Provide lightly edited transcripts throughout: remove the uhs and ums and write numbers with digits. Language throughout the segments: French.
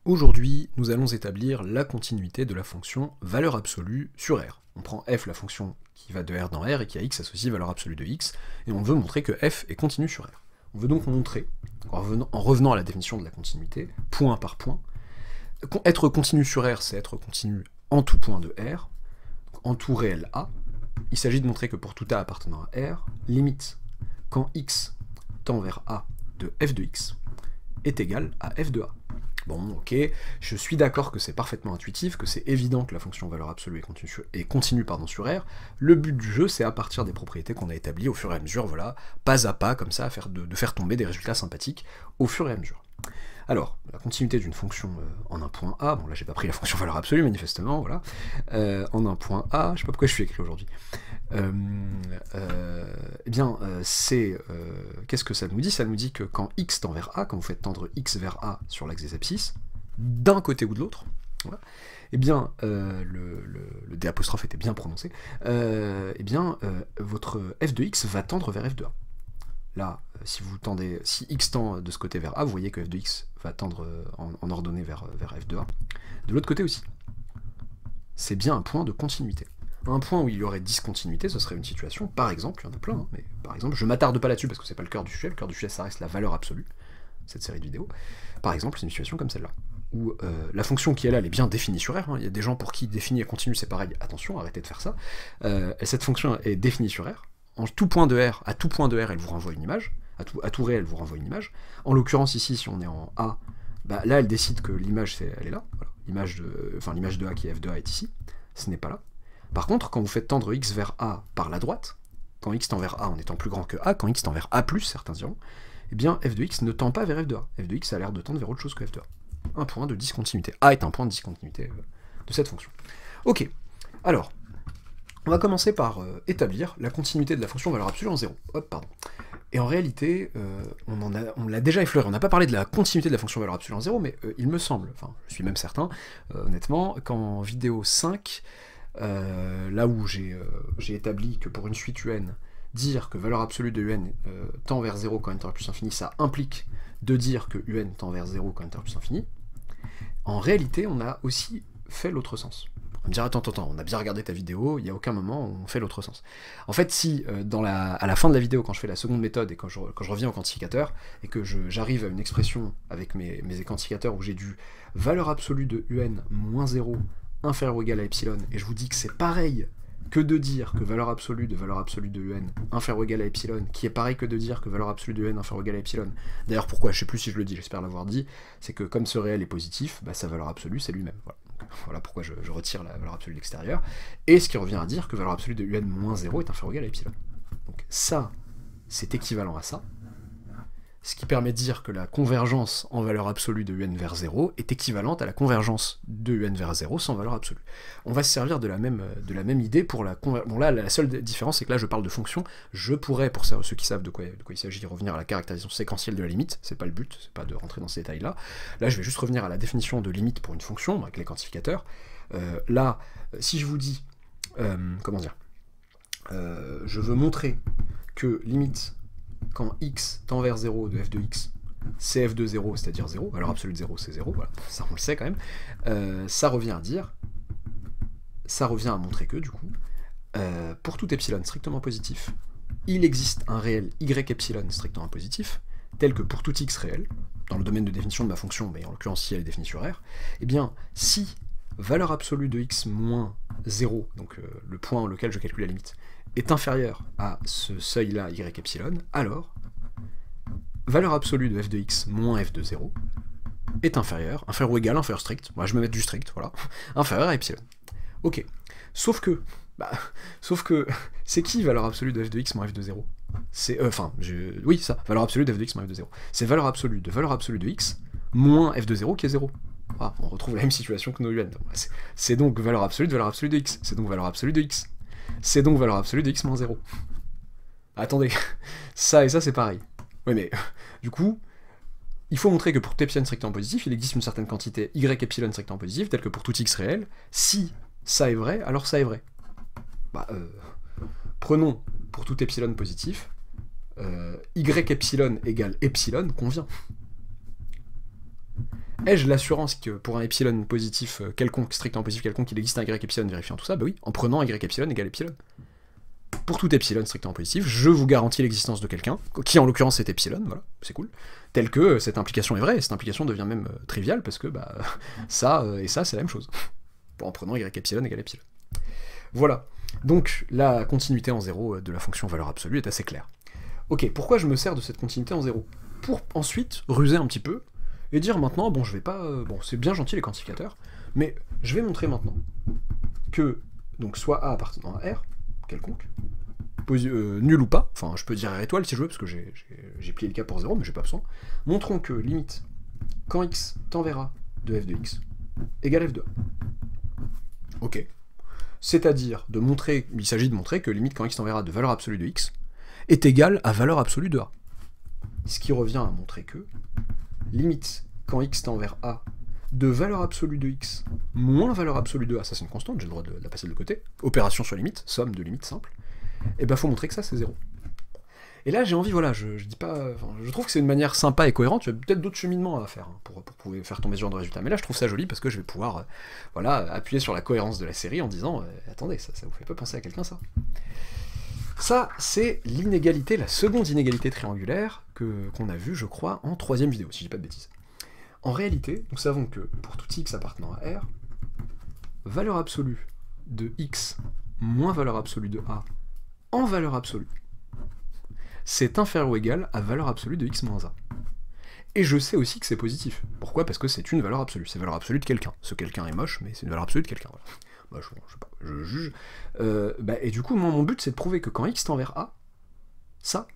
Aujourd'hui, nous allons établir la continuité de la fonction valeur absolue sur R. On prend f, la fonction qui va de R dans R et qui a x associé valeur absolue de x, et on veut montrer que f est continu sur R. On veut donc montrer, en revenant à la définition de la continuité, point par point, être continu sur R, c'est être continu en tout point de R, donc en tout réel A. Il s'agit de montrer que pour tout A appartenant à R, limite quand x tend vers A de f de x est égal à f de A. Bon, ok, je suis d'accord que c'est parfaitement intuitif, que c'est évident que la fonction valeur absolue est continue sur R. Le but du jeu, c'est à partir des propriétés qu'on a établies au fur et à mesure, voilà, pas à pas, comme ça, de faire tomber des résultats sympathiques au fur et à mesure. Alors, la continuité d'une fonction en un point A, bon là j'ai pas pris la fonction valeur absolue manifestement, voilà, en un point A, je sais pas pourquoi je suis écrit aujourd'hui, qu'est-ce que ça nous dit? Ça nous dit que quand x tend vers A, quand vous faites tendre x vers A sur l'axe des abscisses, d'un côté ou de l'autre, voilà, eh bien, le D' était bien prononcé, votre f de x va tendre vers f de A. Là, si x tend de ce côté vers A, vous voyez que f de x va tendre en ordonnée vers f de A. De l'autre côté aussi. C'est bien un point de continuité. Un point où il y aurait discontinuité, ce serait une situation, par exemple, il y en a plein, hein, mais par exemple, je m'attarde pas là-dessus parce que c'est pas le cœur du sujet ça reste la valeur absolue, cette série de vidéos. Par exemple, c'est une situation comme celle-là, où la fonction qui est là, elle est bien définie sur R, hein. Il y a des gens pour qui définie et continue c'est pareil, attention, arrêtez de faire ça. Et cette fonction est définie sur R, en tout point de R, à tout point de R, elle vous renvoie une image, à tout réel, elle vous renvoie une image. En l'occurrence ici, si on est en A, bah, là elle décide que l'image, elle est là, voilà. L'image de A qui est f de A est ici, ce n'est pas là. Par contre, quand vous faites tendre x vers A par la droite, quand x tend vers A en étant plus grand que A, quand x tend vers A+, certains diront, eh bien f de x ne tend pas vers f de A. F de x a l'air de tendre vers autre chose que f de A. Un point de discontinuité. A est un point de discontinuité de cette fonction. Ok, alors, on va commencer par établir la continuité de la fonction valeur absolue en 0. Hop, pardon. Et en réalité, on l'a déjà effleuré, on n'a pas parlé de la continuité de la fonction valeur absolue en 0, mais il me semble, enfin je suis même certain, honnêtement, qu'en vidéo 5, là où j'ai établi que pour une suite UN, dire que valeur absolue de UN tend vers 0 quand n tend vers plus infini, ça implique de dire que UN tend vers 0 quand n tend vers plus infini. En réalité, on a aussi fait l'autre sens. On me dira, attends, on a bien regardé ta vidéo, il n'y a aucun moment où on fait l'autre sens. En fait, si à la fin de la vidéo, quand je fais la seconde méthode et quand je reviens au quantificateur, et que j'arrive à une expression avec mes quantificateurs où j'ai du valeur absolue de UN moins 0 inférieur ou égal à epsilon, et je vous dis que c'est pareil que de dire que valeur absolue de UN inférieur ou égal à epsilon, qui est pareil que de dire que valeur absolue de UN inférieur ou égal à epsilon. D'ailleurs, pourquoi, je sais plus si je le dis, j'espère l'avoir dit, c'est que comme ce réel est positif, bah, sa valeur absolue c'est lui-même. Voilà. Voilà pourquoi je retire la valeur absolue de l'extérieur, et ce qui revient à dire que valeur absolue de UN moins 0 est inférieur ou égal à epsilon. Donc ça, c'est équivalent à ça, ce qui permet de dire que la convergence en valeur absolue de UN vers 0 est équivalente à la convergence de UN vers 0 sans valeur absolue. On va se servir de la même idée pour la convergence. Bon là, la seule différence, c'est que là, je parle de fonction. Je pourrais, pour ceux qui savent de quoi il s'agit, revenir à la caractérisation séquentielle de la limite. C'est pas le but, c'est pas de rentrer dans ces détails-là. Là, je vais juste revenir à la définition de limite pour une fonction, avec les quantificateurs. Là, si je vous dis... comment dire je veux montrer que limite... quand x tend vers 0 de f de x, c'est f de 0, c'est-à-dire 0, valeur absolue de 0, c'est 0, voilà, ça on le sait quand même, ça revient à montrer que, du coup, pour tout epsilon strictement positif, il existe un réel y epsilon strictement positif, tel que pour tout x réel, dans le domaine de définition de ma fonction, mais en l'occurrence si elle est définie sur R, eh bien, si valeur absolue de x moins 0, donc le point auquel je calcule la limite, est inférieur à ce seuil-là, y epsilon, alors valeur absolue de f de x moins f de 0 est inférieur ou égal, inférieur strict, moi je me mets du strict, voilà, inférieur à epsilon. Ok, sauf que, c'est qui valeur absolue de f de x moins f de 0? C'est, oui, ça, valeur absolue de f de x moins f de 0. C'est valeur absolue de x moins f de 0 qui est 0. Ah, on retrouve la même situation que nos UN. C'est donc valeur absolue de x, c'est donc valeur absolue de x. C'est donc valeur absolue de x moins 0. Attendez, ça et ça c'est pareil. Oui mais, du coup, il faut montrer que pour tout epsilon strictement positif, il existe une certaine quantité y epsilon strictement positif, telle que pour tout x réel. Si ça est vrai, alors ça est vrai. Prenons pour tout epsilon positif, y epsilon égale epsilon convient. Ai-je l'assurance que pour un epsilon positif quelconque, strictement positif quelconque, il existe un y epsilon vérifiant tout ça? Bah oui, en prenant y epsilon égale epsilon. Pour tout epsilon strictement positif, je vous garantis l'existence de quelqu'un, qui en l'occurrence est epsilon, voilà, c'est cool, tel que cette implication est vraie, et cette implication devient même triviale, parce que bah, ça et ça c'est la même chose, en prenant y epsilon égale epsilon. Voilà, donc la continuité en 0 de la fonction valeur absolue est assez claire. Ok, pourquoi je me sers de cette continuité en 0? Pour ensuite ruser un petit peu, et dire maintenant, bon je vais pas, bon c'est bien gentil les quantificateurs, mais je vais montrer maintenant que, donc soit A appartenant à R, quelconque, nul ou pas, enfin je peux dire R étoile si je veux, parce que j'ai plié le cas pour 0, mais j'ai pas besoin. Montrons que limite, quand x tend vers A de f de x, égale f de A. Ok. C'est-à-dire de montrer, il s'agit de montrer que limite quand x tend vers A de valeur absolue de x est égale à valeur absolue de A. Ce qui revient à montrer que limite quand x tend vers A de valeur absolue de x moins valeur absolue de A, ça c'est une constante, j'ai le droit de la passer de côté, opération sur limite, somme de limites simple, et ben faut montrer que ça c'est 0. Et là j'ai envie, voilà, je dis pas, enfin, je trouve que c'est une manière sympa et cohérente, il y a peut-être d'autres cheminements à faire hein, pour pouvoir faire tomber ce genre de résultat, mais là je trouve ça joli parce que je vais pouvoir voilà, appuyer sur la cohérence de la série en disant attendez, ça vous fait pas penser à quelqu'un ça? Ça, c'est l'inégalité, la seconde inégalité triangulaire qu'on a vue, je crois, en troisième vidéo, si je dis pas de bêtises. En réalité, nous savons que pour tout x appartenant à R, valeur absolue de x moins valeur absolue de A en valeur absolue, c'est inférieur ou égal à valeur absolue de x moins A. Et je sais aussi que c'est positif. Pourquoi? Parce que c'est une valeur absolue. C'est valeur absolue de quelqu'un. Ce quelqu'un est moche, mais c'est une valeur absolue de quelqu'un. Voilà. Bah, je sais pas, je juge. Et du coup, moi, mon but, c'est de prouver que quand x tend vers A, ça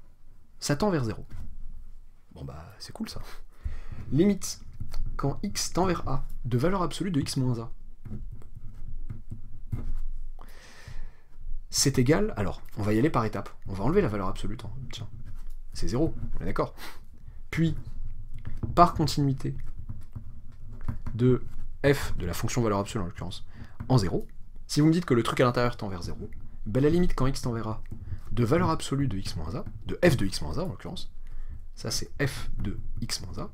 tend vers 0. Bon bah, c'est cool ça. Limite, quand x tend vers A, de valeur absolue de x moins A, c'est égal, alors, on va y aller par étapes. On va enlever la valeur absolue, tiens, c'est 0, on est d'accord. Puis, par continuité de f de la fonction valeur absolue en l'occurrence, en 0, si vous me dites que le truc à l'intérieur tend vers 0, ben la limite quand x tend vers A de valeur absolue de x moins A, de f de x moins A en l'occurrence, ça c'est f de x moins A,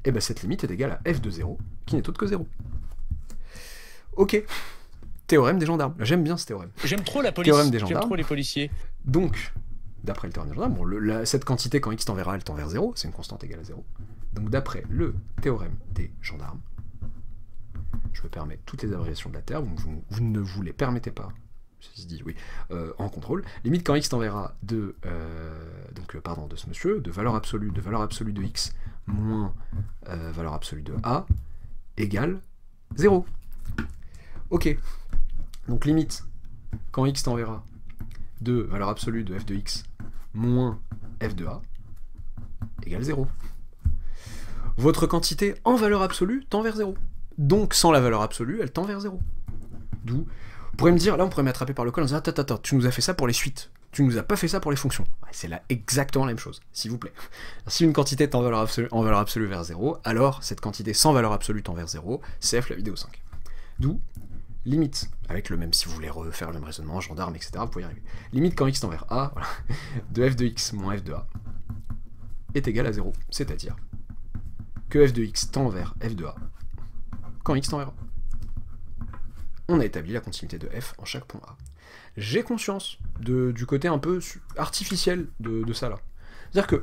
et ben cette limite est égale à f de 0, qui n'est autre que 0. Ok. Théorème des gendarmes. J'aime bien ce théorème. J'aime trop la police. Théorème des gendarmes. J'aime trop les policiers. Donc, d'après le théorème des gendarmes, bon, cette quantité quand x tend vers A, elle tend vers 0, c'est une constante égale à 0. Donc d'après le théorème des gendarmes, je me permets toutes les abréviations de la Terre, vous ne vous les permettez pas, ceci dit, oui, en contrôle, limite quand x tend vers A de, de ce monsieur, de valeur absolue de x moins valeur absolue de A, égale 0. Ok. Donc limite, quand x tend vers A, de valeur absolue de f de x moins f de A, égale 0. Votre quantité en valeur absolue tend vers 0. Donc sans la valeur absolue, elle tend vers 0. D'où, vous pourrez me dire, là on pourrait m'attraper par le col en disant, attends, tu nous as fait ça pour les suites, tu nous as pas fait ça pour les fonctions. Ouais, c'est là exactement la même chose, s'il vous plaît. Si une quantité est en valeur absolue vers 0, alors cette quantité sans valeur absolue tend vers 0, CF la vidéo 5. D'où, limite, avec le même, si vous voulez refaire le même raisonnement, gendarme, etc., vous pouvez y arriver. Limite quand x tend vers A, voilà, de f de x moins f de A est égal à 0, c'est-à-dire que f de x tend vers f de A quand x tend vers A. On a établi la continuité de f en chaque point A. J'ai conscience du côté un peu artificiel de ça là. C'est-à-dire que,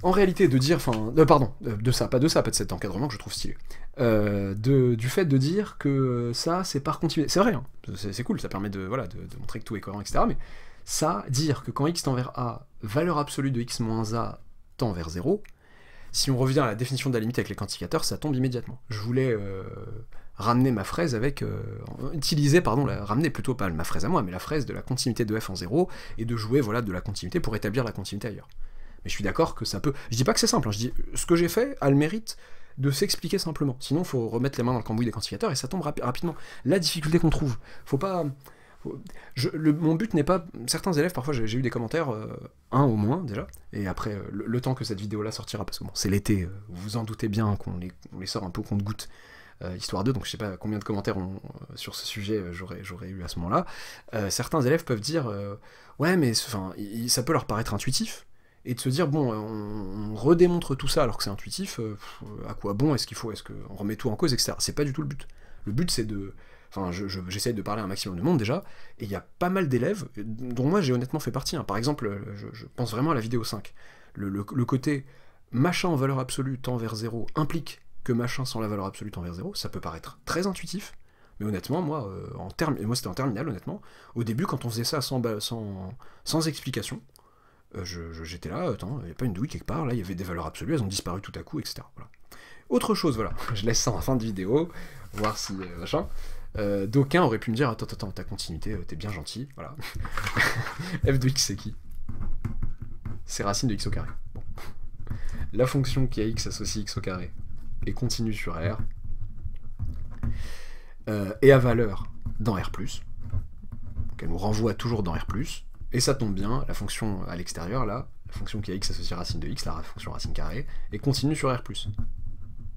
en réalité, de dire, enfin, pas de cet encadrement que je trouve stylé, du fait de dire que ça, c'est par continuité, c'est vrai, hein, c'est cool, ça permet de montrer que tout est cohérent, etc., mais ça, dire que quand x tend vers A, valeur absolue de x moins A tend vers 0, si on revient à la définition de la limite avec les quantificateurs, ça tombe immédiatement. Je voulais ramener ma fraise avec... ramener plutôt pas ma fraise à moi, mais la fraise de la continuité de f en 0, et de jouer de la continuité pour établir la continuité ailleurs. Mais je suis d'accord que ça peut... Je dis pas que c'est simple, hein, je dis ce que j'ai fait a le mérite de s'expliquer simplement. Sinon, il faut remettre les mains dans le cambouis des quantificateurs, et ça tombe rapidement. La difficulté qu'on trouve, faut pas... mon but n'est pas... Certains élèves, parfois j'ai eu des commentaires, un au moins déjà, et après le temps que cette vidéo-là sortira, parce que bon, c'est l'été, vous vous en doutez bien qu'on les sort un peu au compte-gouttes, histoire d'eux, donc je sais pas combien de commentaires sur ce sujet j'aurais eu à ce moment-là. Certains élèves peuvent dire ouais mais ça peut leur paraître intuitif, et de se dire, bon, on redémontre tout ça alors que c'est intuitif, à quoi bon, est-ce qu'on remet tout en cause, etc. C'est pas du tout le but. Le but, c'est de... Enfin, j'essaye de parler à un maximum de monde déjà, et il y a pas mal d'élèves, dont moi j'ai honnêtement fait partie. Hein. Par exemple, je pense vraiment à la vidéo 5. Le côté machin en valeur absolue tend vers 0 implique que machin sans la valeur absolue tend vers 0, ça peut paraître très intuitif, mais honnêtement, moi, moi c'était en terminale, honnêtement, au début, quand on faisait ça sans explication, j'étais là, attends, il n'y a pas une douille quelque part, là, il y avait des valeurs absolues, elles ont disparu tout à coup, etc. Voilà. Autre chose, voilà, je laisse ça en fin de vidéo, voir si, machin... d'aucuns auraient pu me dire, attends, ta continuité, t'es bien gentil, voilà. f de x c'est qui? C'est racine de x au carré. Bon. La fonction qui a x associe x au carré est continue sur R, et à valeur dans R+, donc elle nous renvoie toujours dans R+, et ça tombe bien, la fonction à l'extérieur, là, la fonction qui a x associe racine de x, la fonction racine carrée, est continue sur R+.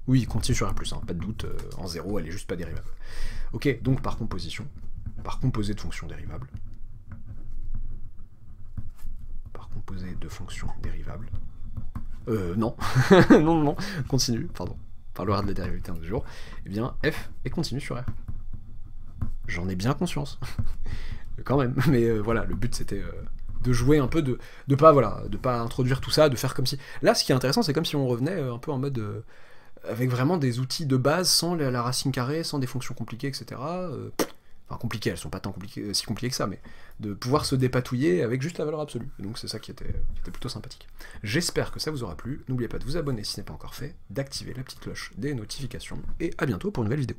Oui, continue sur R+, hein, pas de doute, en 0, elle est juste pas dérivable. Ok, donc par composition, par composé de fonctions dérivables, par composé de fonctions dérivables, non, non, continue, pardon, par le de la dérivabilité en 2 jours, eh bien, f est continue sur R. J'en ai bien conscience, quand même, mais voilà, le but c'était de jouer un peu, de pas introduire tout ça, de faire comme si... Là, ce qui est intéressant, c'est comme si on revenait un peu en mode... avec vraiment des outils de base, sans la racine carrée, sans des fonctions compliquées, etc. Enfin, compliquées, elles sont pas tant si compliquées que ça, mais de pouvoir se dépatouiller avec juste la valeur absolue. Et donc c'est ça qui était plutôt sympathique. J'espère que ça vous aura plu. N'oubliez pas de vous abonner si ce n'est pas encore fait, d'activer la petite cloche des notifications, et à bientôt pour une nouvelle vidéo.